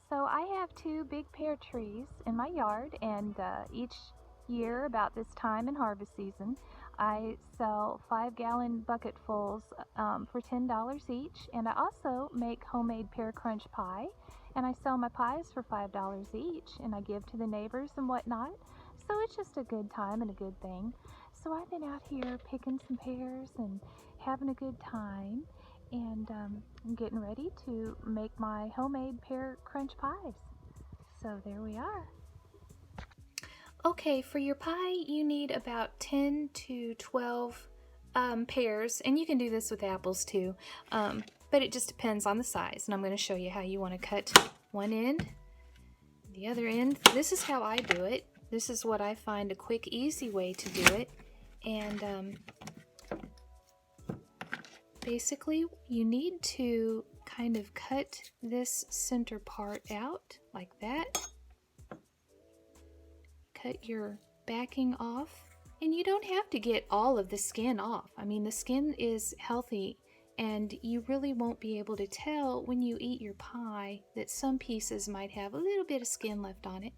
So I have two big pear trees in my yard, and each year about this time in harvest season, I sell 5-gallon bucketfuls for $10 each, and I also make homemade pear crunch pie, and I sell my pies for $5 each, and I give to the neighbors and whatnot. So it's just a good time and a good thing. So I've been out here picking some pears and having a good time, and I'm getting ready to make my homemade pear crunch pies. So there we are. Okay, for your pie you need about 10 to 12 pears, and you can do this with apples too, but it just depends on the size, and I'm going to show you how you want to cut one end, the other end. This is how I do it. This is what I find a quick, easy way to do it, and basically you need to kind of cut this center part out like that. Cut your backing off, and you don't have to get all of the skin off. I mean, the skin is healthy, and you really won't be able to tell when you eat your pie that some pieces might have a little bit of skin left on it.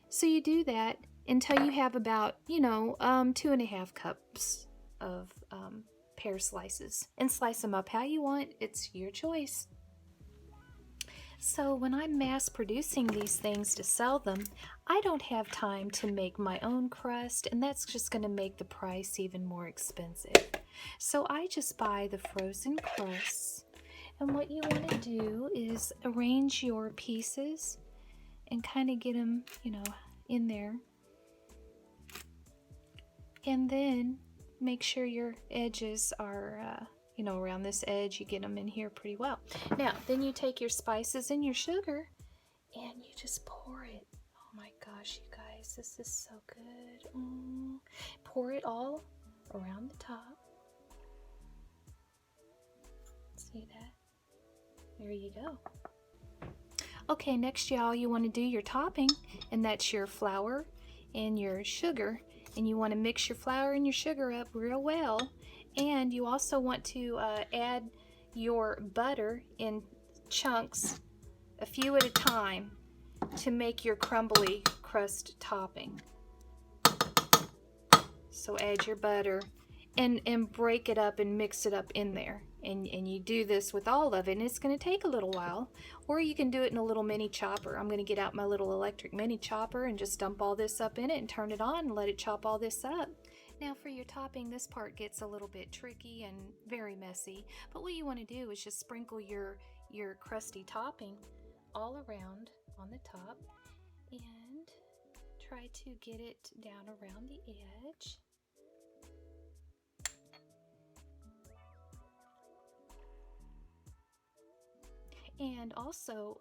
So you do that until you have about 2.5 cups of pear slices, and slice them up how you want. It's your choice. So when I'm mass producing these things to sell them, I don't have time to make my own crust, and that's just going to make the price even more expensive. So I just buy the frozen crusts, and what you want to do is arrange your pieces and kind of get them, in there. And then make sure your edges are around this edge, you get them in here pretty well. Now, then you take your spices and your sugar, and you just pour it. Oh my gosh, you guys, this is so good. Pour it all around the top. See that? There you go. Okay, next, y'all, you want to do your topping, and that's your flour and your sugar. And you want to mix your flour and your sugar up real well. And you also want to add your butter in chunks, a few at a time, to make your crumbly crust topping. So add your butter and break it up and mix it up in there. And you do this with all of it, and it's going to take a little while. Or you can do it in a little mini chopper. I'm going to get out my little electric mini chopper and just dump all this up in it and turn it on and let it chop all this up. Now for your topping, this part gets a little bit tricky and very messy, but what you want to do is just sprinkle your crusty topping all around on the top and try to get it down around the edge. And also,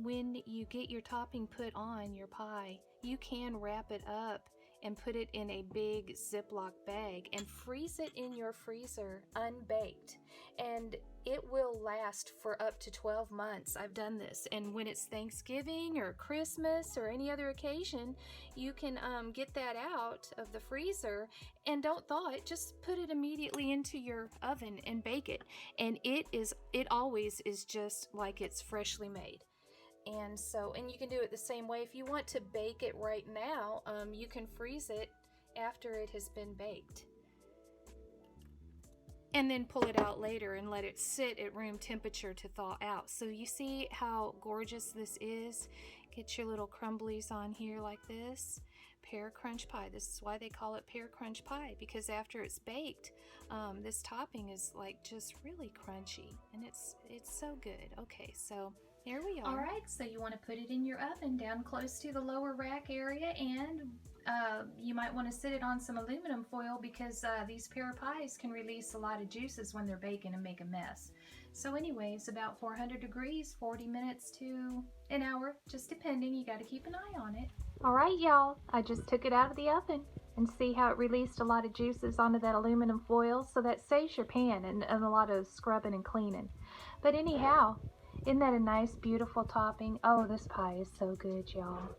when you get your topping put on your pie, you can wrap it up and put it in a big Ziploc bag and freeze it in your freezer unbaked, and it will last for up to 12 months. I've done this, and when it's Thanksgiving or Christmas or any other occasion, you can get that out of the freezer, and don't thaw it, just put it immediately into your oven and bake it, and it always is just like it's freshly made. And you can do it the same way. If you want to bake it right now, you can freeze it after it has been baked. And then pull it out later and let it sit at room temperature to thaw out. So you see how gorgeous this is? Get your little crumblies on here like this. Pear crunch pie. This is why they call it pear crunch pie, because after it's baked, this topping is like just really crunchy, and it's so good. Okay, so there we are. All right, so you want to put it in your oven down close to the lower rack area, and you might want to sit it on some aluminum foil, because these pear pies can release a lot of juices when they're baking and make a mess. So anyways, about 400 degrees, 40 minutes to an hour, just depending. You got to keep an eye on it. All right, y'all, I just took it out of the oven, and see how it released a lot of juices onto that aluminum foil, so that saves your pan and a lot of scrubbing and cleaning. But anyhow, isn't that a nice, beautiful topping? Oh, this pie is so good, y'all.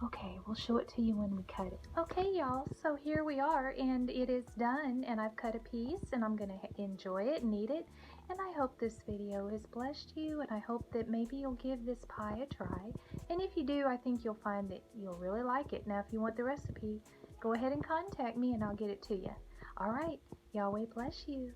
Okay, we'll show it to you when we cut it. Okay, y'all, so here we are, and it is done, and I've cut a piece, and I'm gonna enjoy it and eat it, and I hope this video has blessed you, and I hope that maybe you'll give this pie a try, and if you do, I think you'll find that you'll really like it. Now, if you want the recipe, go ahead and contact me, and I'll get it to you. All right, Yahweh bless you.